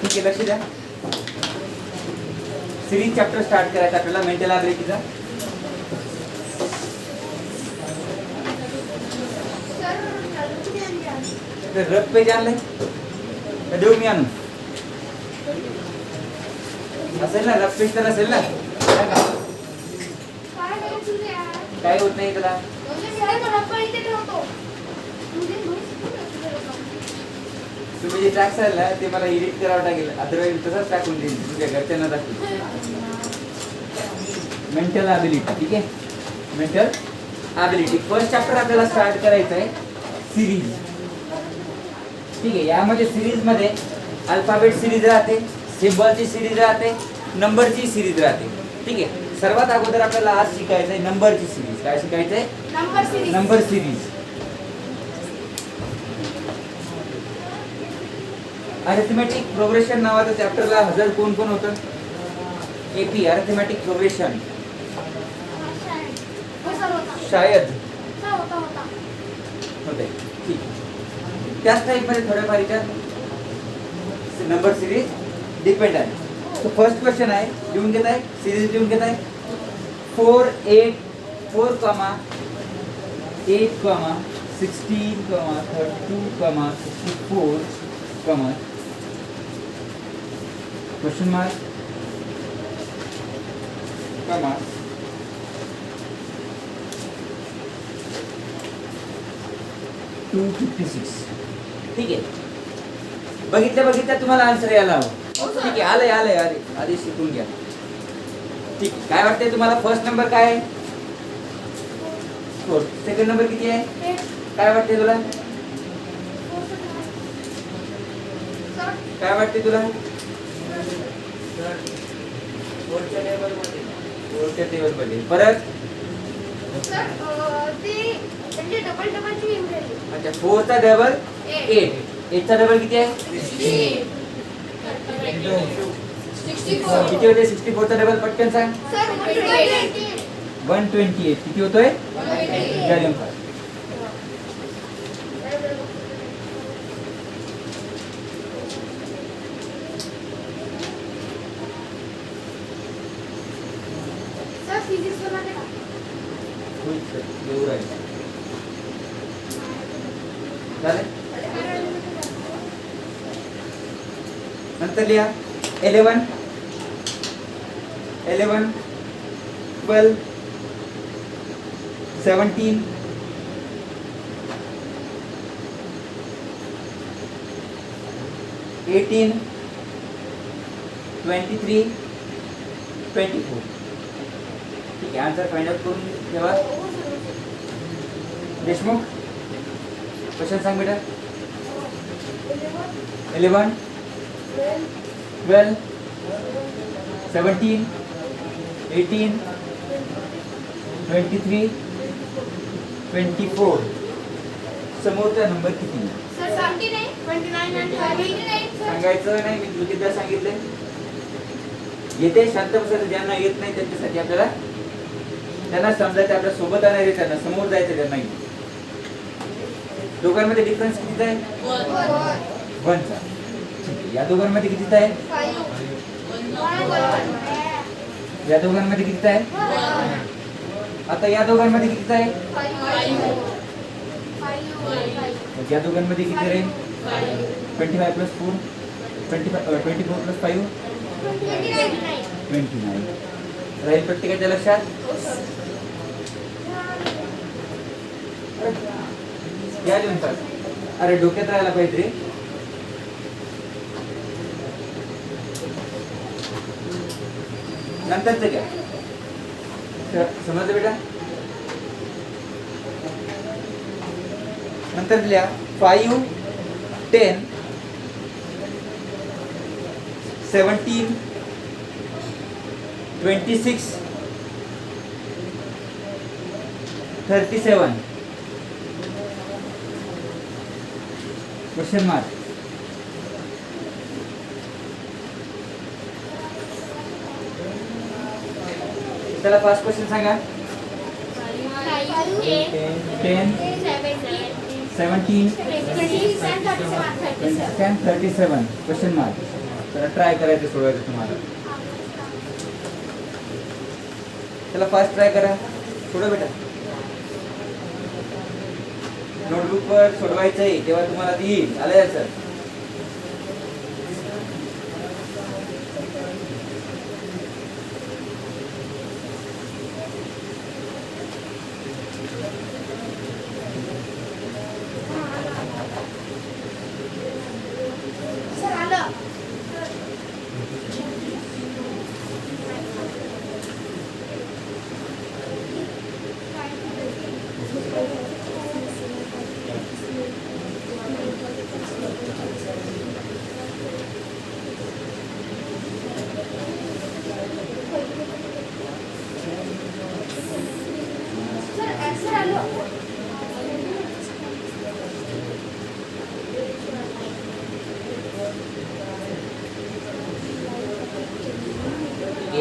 ठीक आहे, लक्ष द्या. सिरीज चॅप्टर स्टार्ट करायचा आपल्याला मेंटल ॲबिलिटीचा. रफ पेज आणलंय का देऊ मी आणून? असेल ना रफ पेज तर असेल ना. काय होत नाही त्याला. तुम्ही जे टाकसाल ना ते मला एडिट करावं लागेल, अदरवाईज तसंच टाकून देईन तुमच्या घरच्यांना दाखवून. Mental ability. ठीक आहे, मेंटल ॲबिलिटी फर्स्ट चॅप्टर आपल्याला स्टार्ट करायचं आहे. सिरीज. ठीक आहे, यामध्ये सिरीज मध्ये अल्फाबेट सिरीज राहते, सिम्बॉलची सिरीज राहते, नंबरची सिरीज राहते. ठीक आहे, सर्वात अगोदर आपल्याला आज शिकायचं आहे नंबरची सिरीज. काय शिकायचंय? Number series. अरिथमेटिक प्रोग्रेशन नावाचं चॅप्टरला हजर कोण कोण होतं? AP arithmetic progression. शायद होते. ठीक, त्याच टाइप मध्ये थोड्याफार नंबर सिरीज डिपेंड आहे. तो फर्स्ट क्वेश्चन आहे, लिहून घेत आहे, सिरीज लिहून घेत आहे. 4 8 4 comma 8 comma 16 comma 32 comma 64 comma question mark comma 256. ठीक आहे, बघितल्या तुम्हाला आन्सर यायला हवं. ठीक आहे, आलंय आधी शिकून घ्या. ठीक, काय वाटतंय तुम्हाला? फर्स्ट नंबर काय आहे? 4. सेकंड नंबर किती आहे? काय वाटतंय तुला? काय वाटतंय तुला? 4च्या टेबल मध्ये परत. अच्छा, 4चा डबल 8. 8चा डबल किती आहे? 64. किती होते 64चा डबल? पटकन सांग. 128. किती होतोय? वॉल्यूम 5. नंतर लिहा 11 12 17 18 23 24. ठीक आहे, आन्सर फाइंड आउट करून ठेवा. देशमुख क्वेश्चन सांग बेटा. 11 12 17 18 23 24. समोरचा नंबर किती? सांगायचं नाही, मी तुला किती सांगितलंय. येते शांत बसायचं, ज्यांना येत नाही त्यांच्यासाठी आपल्याला त्यांना समजायचं, आपल्या सोबत आणायचे, त्यांना समोर जायचं. त्यांना दोघांमध्ये डिफरन्स कितीचा आहे? 1चा. या दोघांमध्ये कितीचा आहे? या दोघांमध्ये कितीचा आहे? आता या दोघांमध्ये कितीचा आहे? या दोघांमध्ये किती राहील? 25 प्लस 4 24 प्लस 5 29 राहील प्रत्येकाच्या लक्षात. या लिहून टाक. अरे डोक्यात राहायला पाहिजे रे. नंतरचं घ्या. समजलं बेटा? नंतर लिहा 5 10 17 26 37. Question mark. चला फास्ट क्वेश्चन सांगा. 10 17 10 37 क्वेश्चन मार्क. तर ट्राय करायचं सोडवायचं तुम्हाला. चला फास्ट ट्राय करा. सोडवा बेटा. नोटबुकवर सोडवायचं आहे तेव्हा तुम्हाला ती येईल. आलं याचं.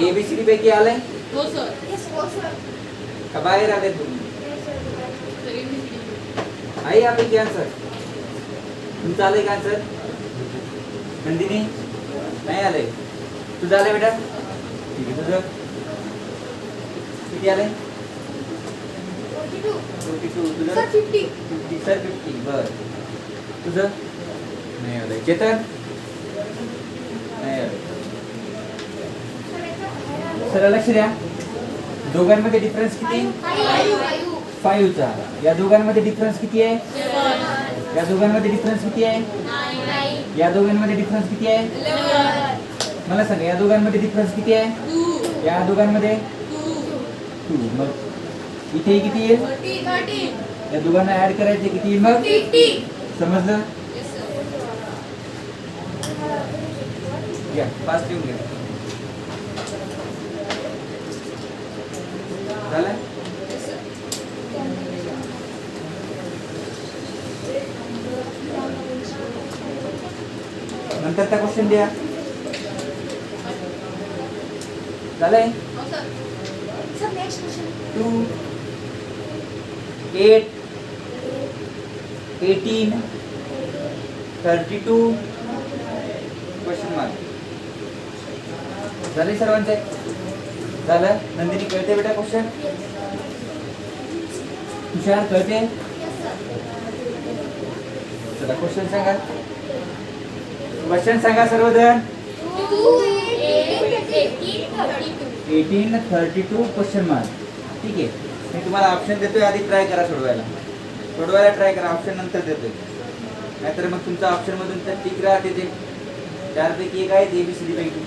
एबीसीडी पैकी आलंय हो सर. का बाहेर आले तुम्ही? आई आपली आन्सर तुमचं आलंय का आन्सर? नंदिनी नाही आलंय. तुझं आलंय बेटा? ठीक आहे. तुझं किती आलंय? 42. तुझं सर 50. 50. सर 50. बर. तुझं नाही आलंय. चेतन नाही आलंय. सर लक्ष द्या. दोघांमध्ये डिफरन्स किती? 5 चा. या दोघांमध्ये डिफरन्स किती आहे? या दोघांमध्ये डिफरन्स किती आहे? या दोघांमध्ये डिफरन्स किती आहे? मला सांगा या दोघांमध्ये डिफरन्स किती आहे? या दोघांमध्ये 2. मग इथे किती येईल? या दोघांना ऍड करायचे किती येईल मग? समजलं? घ्या फास्ट लिहून घ्या. झालं? नंतर त्या क्वेश्चन द्या. झालंय? 2 8 18 32 क्वेश्चन मार्क. झाले सर्वांचे? झालं? नंदिनी कळते बेटा क्वेश्चन? तुषार कळते? चला क्वेश्चन सांगा. क्वेश्चन सांगा सर्वजण. 18 32 क्वेश्चन मार्क. ठीक आहे. मी तुम्हाला ऑप्शन देतोय, आधी ट्राय करा सोडवायला. सोडवायला ट्राय करा. ऑप्शन नंतर देतोय. नाहीतर मग तुमचा ऑप्शन मधून तर टिक राहते ते. 4 पैकी एक आहे एबीसीडी पैकी.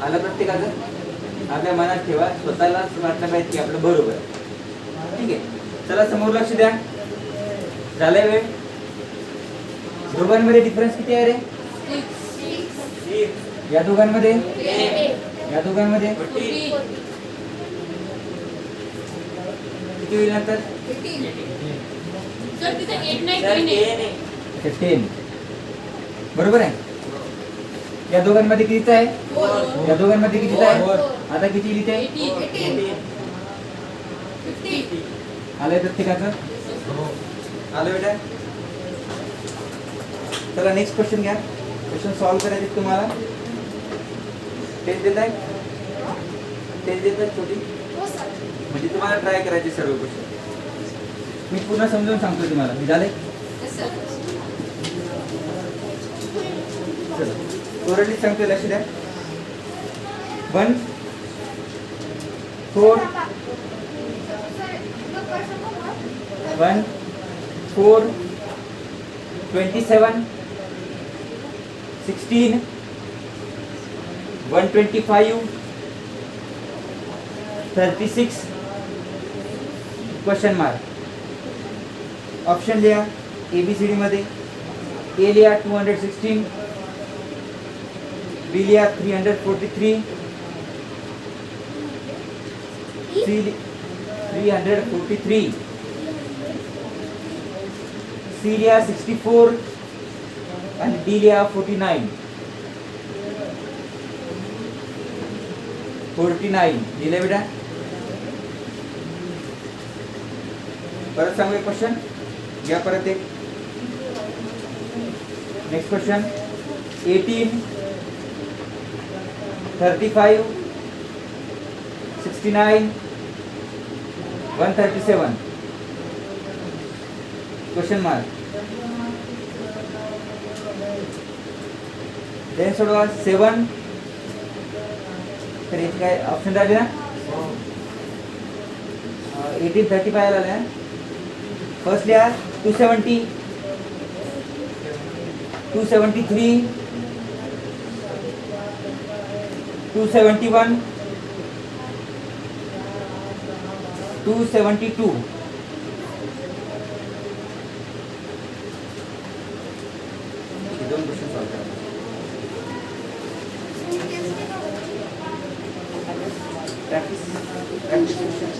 आलं प्रत्येकाचं? आपल्या मनात ठेवा. स्वतःलाच वाटलं पाहिजे की आपलं बरोबर आहे. ठीक आहे. चला समोर लक्ष द्या. झालंय वेळ. दोघांमध्ये डिफरन्स किती आहे रे? 6. या दोघांमध्ये? या दोघांमध्ये? किती होईल नंतर? 10. बरोबर आहे. या दोघांमध्ये कितीच आहे? या दोघांमध्ये कितीच आहे? आता किती लिहिते? 50. आलंय प्रत्येकाचं? आलं बेटा? चला नेक्स्ट क्वेश्चन घ्या. क्वेश्चन सॉल्व करायचे तुम्हाला. टेस्ट देत आहे? टेस्ट देत आहे छोटी? म्हणजे तुम्हाला ट्राय करायचे सर्व क्वेश्चन. मी पूर्ण समजून सांगतो तुम्हाला. मी झाले? चला ओरडली सांगतो, लक्ष द्या. 1 4 1 4 27 16 125 36 क्वेश्चन मार्क. ऑप्शन लिहा ABCD मध्ये. ए लिहा 216, बी लिहा 343, सी 343, सी लिहा 64 आणि डी लिहा 49. 49 लिहिले बेटा. परत सांगू एक क्वेश्चन घ्या परत एक. Next question 18, 35, 69, 137 question mark. Then सोडवा 7. तर याचे काय ऑप्शन राहिले ना. 1835 आला ना. फर्स्ट लिहा 270, 273, 271, 272. दोन क्वेश्चन सॉल्व करा. Practice question.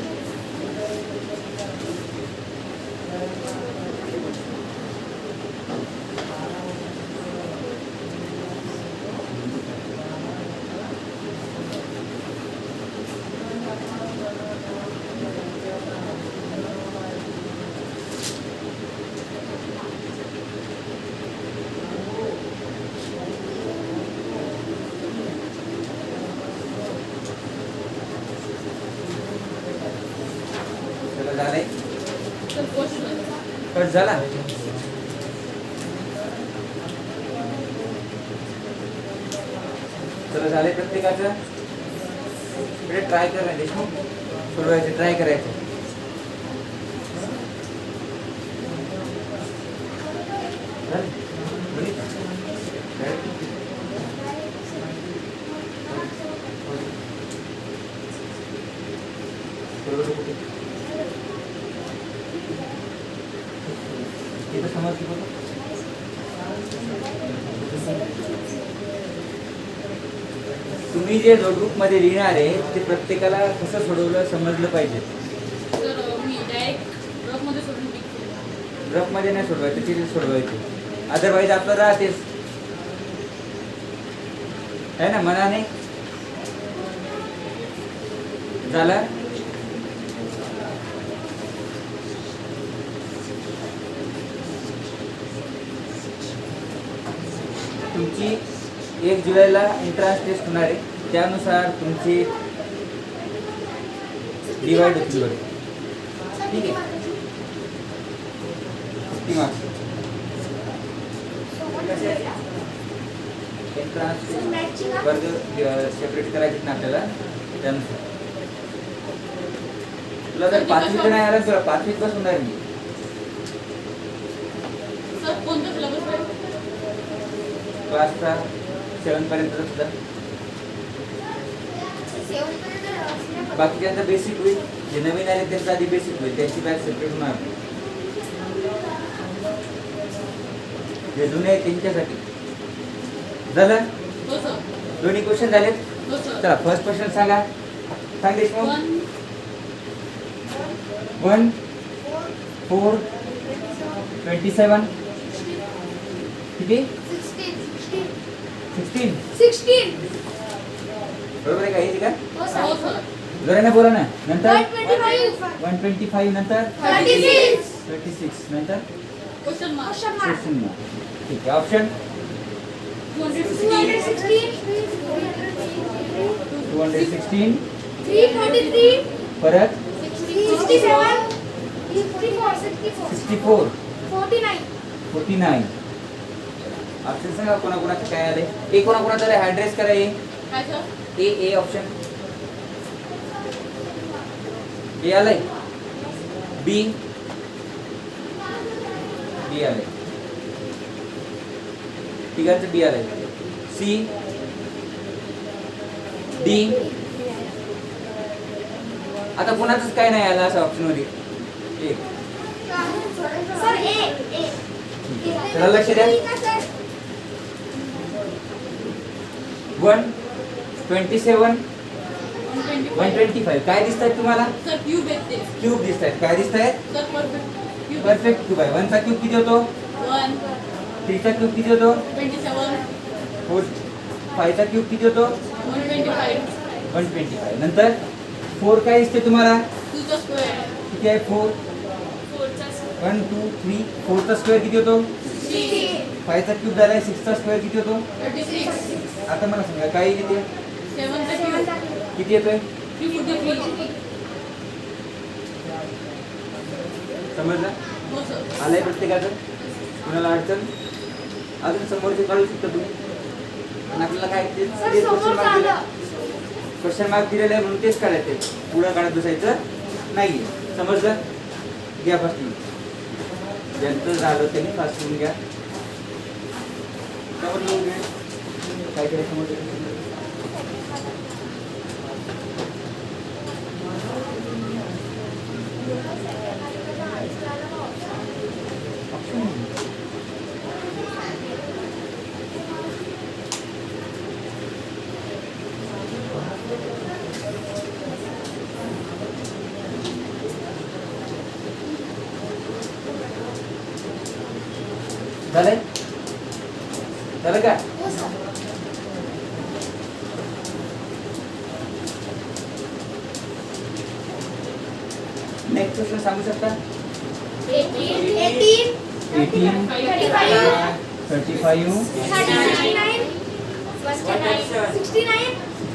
झाले कट झाला. चला झाले प्रत्येकाचं. ट्राय करा देशमुख सोडवायचे. ट्राय करायचे. तुम्ही जे नोटबुक मध्ये लिहिणार आहे ते प्रत्येकाला कसं सोडवलं समजलं पाहिजे. रफ मध्ये नाही सोडवायचं, तिथे सोडवायचे. अदरवाईज आपलं राहतेच आहे ना मनाने. झालं. तुमची 1 जुलैला एंट्रन्स टेस्ट होणार आहे. त्यानुसार तुमची डिवाइड होतील बरं. ठीक आहे. 50 मार्क्स एंट्रन्स वर्ग सेपरेट करायचे ना आपल्याला. त्यानुसार तुला जर 5वीत नाही आला तर 5वीत बसून राहील मी. क्लासचा 7 पर्यंत सुद्धा. बाकीच्यांचा बेसिक होईल. जे नवीन आले त्यांचा आधी बेसिक होईल. त्यांची बॅच सेपरेट होणार. जे जुने आहेत त्यांच्यासाठी. झालं. दोन्ही क्वेश्चन झालेत. चला फर्स्ट क्वेश्चन सांगा. सांग देशमुख. 1, 4, 27 किती 16 बरोबर आहे का. येते का. जोराने बोला ना. नंतर 125 नंतर 36 नंतर क्वेश्चन मार्क. ठीक आहे. ऑप्शन 216, 343 परत 67, 64, 49. ऑप्शन सांगा कोणाकोणाचं काय आले. ए कोणाकोणाचं आले ॲड्रेस करा. ए ऑप्शन ए आलाय. बी आलाय. तिघांचं बी आलाय. सी डी आता कोणाचंच काय नाही आलं असं ऑप्शन मध्ये एक. चला लक्ष द्या. 127 125 काय दिसत आहेत तुम्हाला? क्यूब दिसत आहेत. काय दिसत आहेत? परफेक्ट क्यूब आहे. 1 चा क्यूब किती होतो? 3 चा क्यूब किती होतो? 4 5 चा क्यूब किती होतो? 125. नंतर 4 काय दिसते तुम्हाला? किती आहे 4? 1 2 3 4 चा स्क्वेअर किती होतो? 5 चा क्यूब झालाय. 6 चा स्क्वेअर किती होतो? 36. आता मला सांगा काय येते? 7 चा क्यूब किती येतोय? 343. समजलं? हो सर. आलंय प्रत्येकाचं? कुणाला अडचण? अजून समोरचे काढू शकता तुम्ही. आणि आपल्याला काय क्वेश्चन मार्क दिलेला आहे म्हणून तेच काढायचे. पुढं काढत बसायचं नाही. समजलं? घ्या फास्ट. ज्यांचं झालं त्यांनी फास्ट करून घ्या. समजलं? काय करायचं समजलं? झालंय? झालं का? नेक्स्ट क्वेश्चन सांगू शकता? 18 18 35 35 69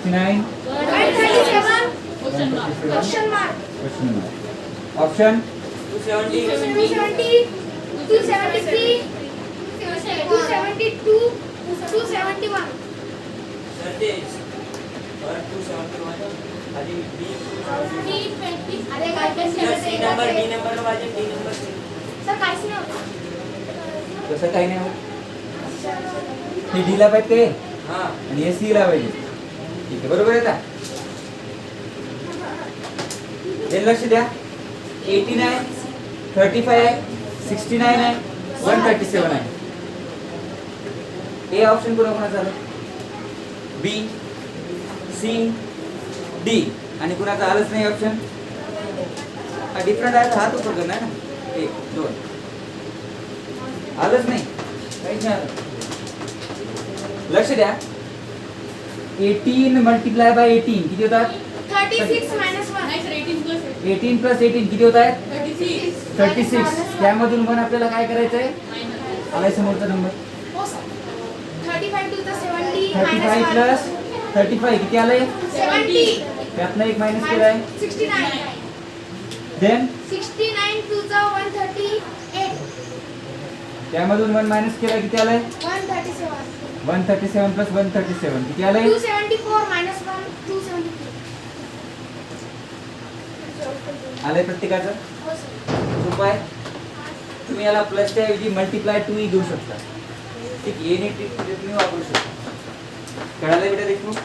69 137 Question mark. Option Option 270 273 272 271 अरे सर काहीच नाही होत. कसं काही नाही होत. हे डी ला पाहिजे ते आणि हे सी ला पाहिजे. ठीक आहे बरोबर आहे का? हे लक्ष द्या. 89 35 आहे 69 आहे 137 आहे. ए ऑप्शन कोणाचं झालं? बी सी डी आणि कुणाचं आलंच नाही ऑप्शन. हा डिफरंट आहे. हा तो प्रकार नाही ना. 1 2 आलंच नाही. काहीच नाही आलं. लक्ष द्या. 18 मल्टिप्लाय बाय 18 किती होतात? 36 minus 1 नाही सर 18 plus 18 प्लस 18 किती होत आहेत? 36 36. त्यामधून पण आपल्याला काय करायचंय? आलाय समोरचा नंबर. हो सर 35 to the 70 35 प्लस 35 किती आलंय? 70 त्यातनं एक मायनस केलाय. 69 देन 69 to the 138 त्यामधून 1 मायनस केलाय. किती आलंय? 137 137 प्लस 137 किती आलंय? 274 minus 1 273 आलंय प्रत्येकाचं? हो सर सोपं आहे. तुम्ही याला प्लसच्या ऐवजी मल्टिप्लाय 2 ही घेऊ शकता. ठीक आहे. एनी ट्रिक तुम्ही वापरू शकता. कळालं बेटा देशमुख?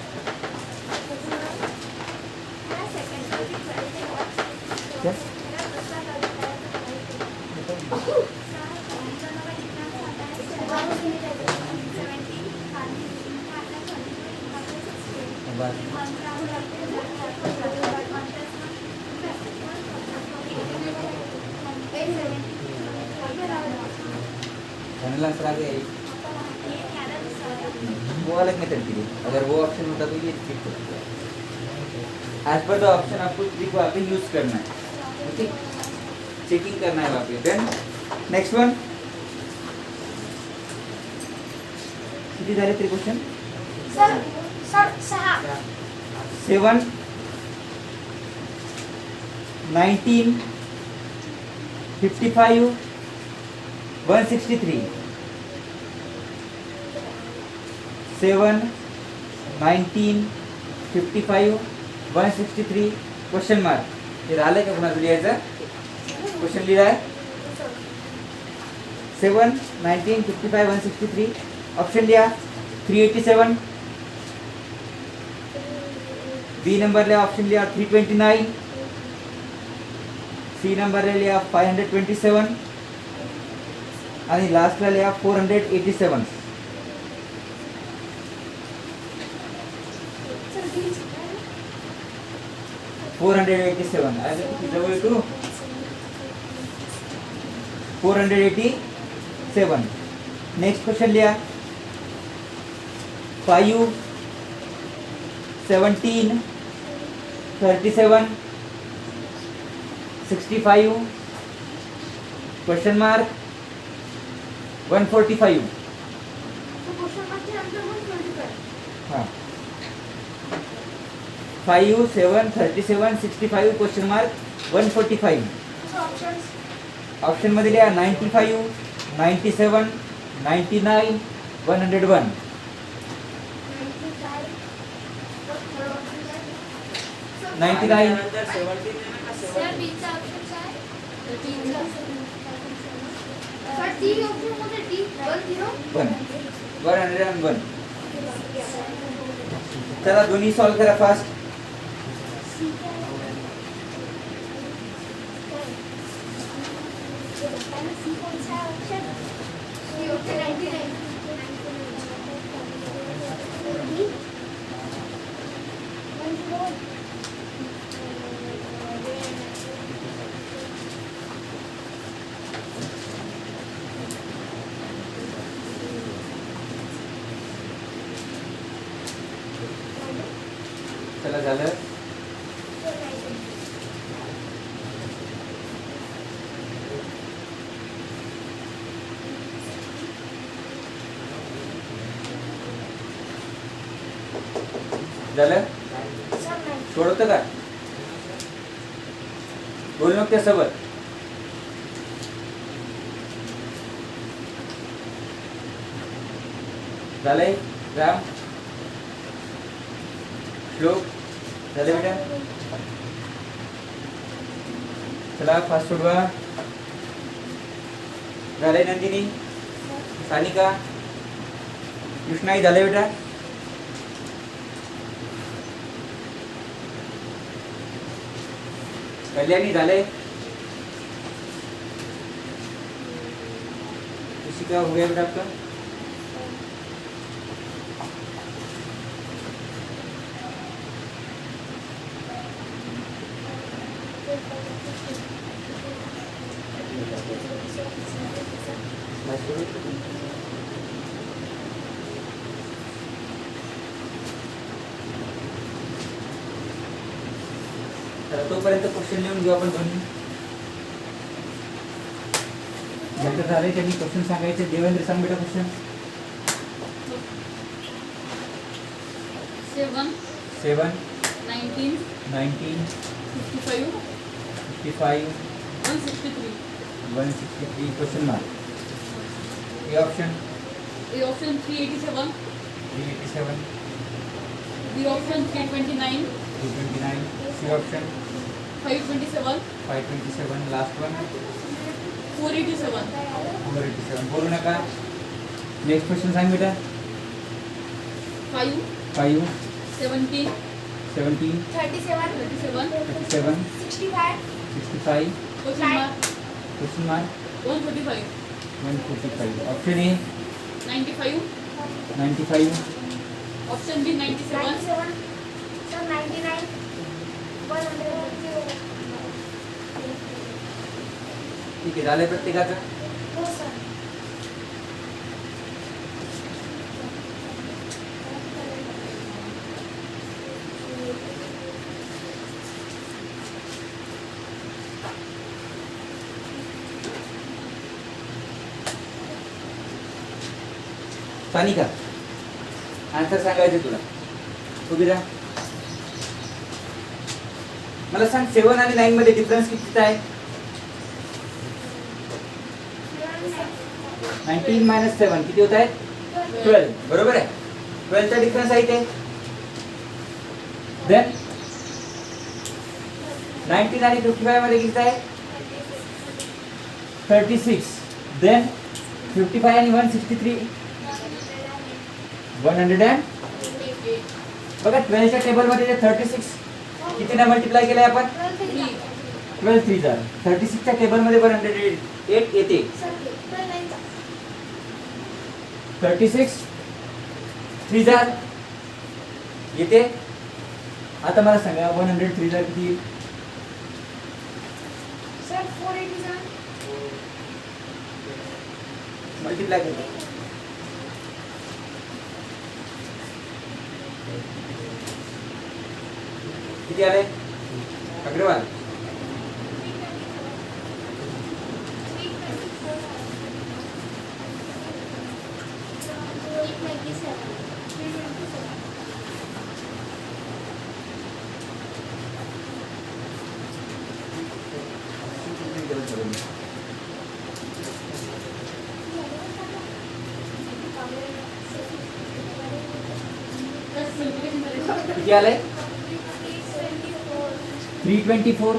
चैनल आंसर आ गया है. वो अलग मेथड के लिए अगर वो ऑप्शन होता तो ये चेक करता. एज पर द ऑप्शन आपको ट्रिक वहाँ पे यूज करना है. ओके चेकिंग करना है वहाँ पे. देन नेक्स्ट वन किती झाले तरी question? Sir sir 6 7 19 55 163 7 19 55 163 question mark. हे झालंय का कुणाचं लिहायचं? क्वेश्चन लिहिलाय. 7 19 55 163 ऑप्शन लिहा. 387 बी नंबरला ऑप्शन लिहा. 329 सी नंबरला लिहा 527 आणि लास्टला लिहा 487. सर डी 487 आहे किती जवळ येतो 487. नेक्स्ट क्वेश्चन लिहा 5 17 37 65 क्वेश्चन मार्क 145. तो क्वेश्चन मार्क के अंदर 125. हां 5 7 37 65 question mark 145. So options option मध्ये लिहा 95 97 99 101. 99 सर बीचा ऑप्शन काय सर डी ऑप्शन मध्ये डी 10 101. चला दोन्ही सॉल्व करा फास्ट. डी ऑप्शन 99 चला झालं. झालं सोडवतं का बोल नको त्यासोबत. झालंय राम श्लोक झालं बेटा. चला फास्ट सोडवा. झालंय नंदिनी सानिका कृष्णाई झालंय बेटा. कल्याणी झालंय. ऋषिका हो गया बेटा आपका. तर तोपर्यंत क्वेश्चन लिहून घेऊ आपण दोन्ही. ज्यांचं झालंय त्यांनी क्वेश्चन सांगायचे. देवेंद्र सांग बेटा question. 7 7 19 19 55 55 163. 163 question mark. A option A option 387. 387 B option 329. 329. C option 527. 527. Last one 487. 487. बोलू नका. नेक्स्ट क्वेश्चन सांग बेटा. 5 5 17 17 37 37. 37 65 65 Question mark question mark 145. 145. Option A 95. 95 Option B 97. 97 sir 99 100. ठीक आहे झालंय प्रत्येकाचं. हो सर सानिका आन्सर सांगायचं तुला. उभी राहा. मला सांग 7 आणि 9 मध्ये डिफरन्स कितीचा आहे. 19 मायनस 7 किती होत आहे 12. बरोबर आहे. 12 चा डिफरन्स आहे ते. देन 19 आणि 55 मध्ये किती आहे 36. देन 55 आणि 163 100. बघा 12 च्या टेबल मध्ये 36 कितीने मल्टिप्लाय केलंय आपण 3. 12 3 जार 36 च्या टेबलमध्ये 108 येते. सर 12 9 चा 36 3 जार येते. आता मला सांगा 103 जार किती येईल? सर 487 मल्टिप्लाय करतो. किती आले अग्रवाल? 327 मल्टिप्लिकेशन करायचं. किती आले? 324.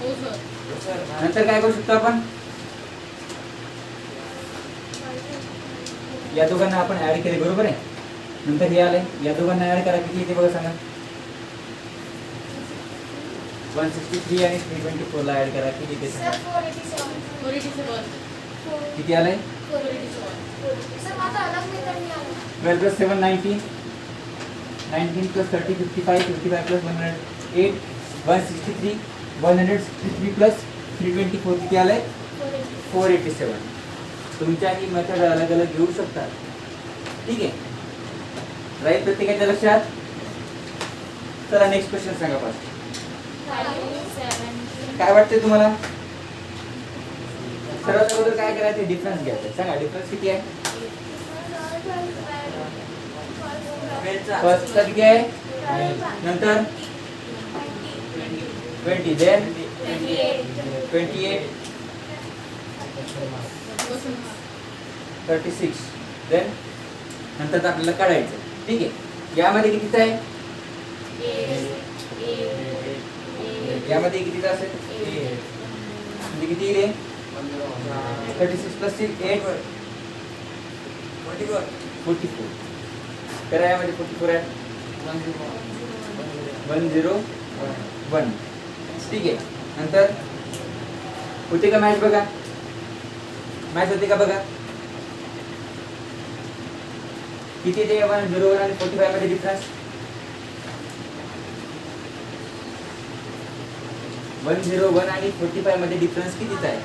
हो सर. नंतर काय करू शकतो आपण? या दोघांना आपण ऍड केले बरोबर आहे. नंतर हे आले, या दोघांना ऍड करा किती येते बघा सांगा. 163 आणि 324 ला ऍड करा किती येते सांगा. सर 487 487. किती आले? 487. सर माझा अलग मेथड नाही आला. 12 plus 7 19. 19 plus 30 55. 55 plus 108 163. 163 plus 324 किती आले? 487. तुमच्या ही मेथड अलग अलग घेऊ शकतात. ठीक आहे, राईट प्रत्येकाच्या लक्षात. चला नेक्स्ट क्वेश्चन सांगा पास. 5 काय वाटते तुम्हाला? सर्वात अगोदर काय करायचं? डिफरन्स घ्यायचा. सांगा डिफरन्स किती आहे? फर्स्ट किती आहे? नंतर 20 देन 28 36 देन नंतर आपल्याला काढायचं. ठीक आहे, यामध्ये कितीच आहे? यामध्ये कितीचा असेल? म्हणजे किती येईल? 36 प्लस 8 44. करा यामध्ये 44 आहे. 101. ठीक आहे, नंतर होते का मॅच? बघा मॅच होते का बघा. किती ते 101 आणि 45 मध्ये डिफरन्स? 101 आणि 45 मध्ये डिफरन्स कितीचा आहे?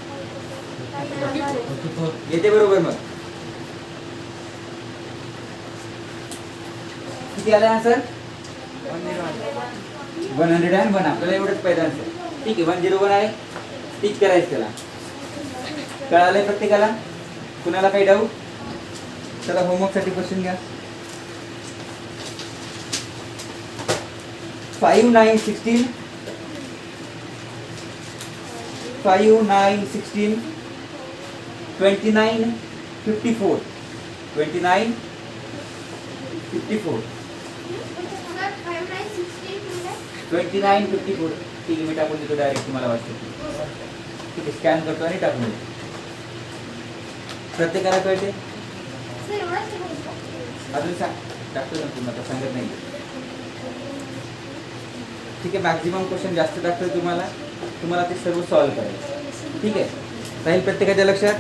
येते बरोबर. मग किती आला आन्सर? 101. आपल्याला एवढंच पाहिजे आन्सर. ठीक आहे, 101 आहे. टीच करायचं त्याला. कळालंय प्रत्येकाला? कुणाला काही डाऊट? चला होमवर्क साठी क्वेश्चन घ्या. 5 9 16 5 9 16 29 54 29 54 सर 5 9 16 29 54. ठीक आहे, मी टाकून देतो डायरेक्ट, तुम्हाला वाटतं. ठीक आहे, स्कॅन करतो आणि टाकून देतो. प्रत्येकाला कळते? सर एवढाच बोलतो. अजून सांग, टाकतो ना तुम्हाला, सांगत नाही. ठीक आहे, मॅक्झिमम क्वेश्चन जास्त टाकतो तुम्हाला ते सर्व सॉल्व्ह करायचं. ठीक आहे, राहील प्रत्येकाच्या लक्षात.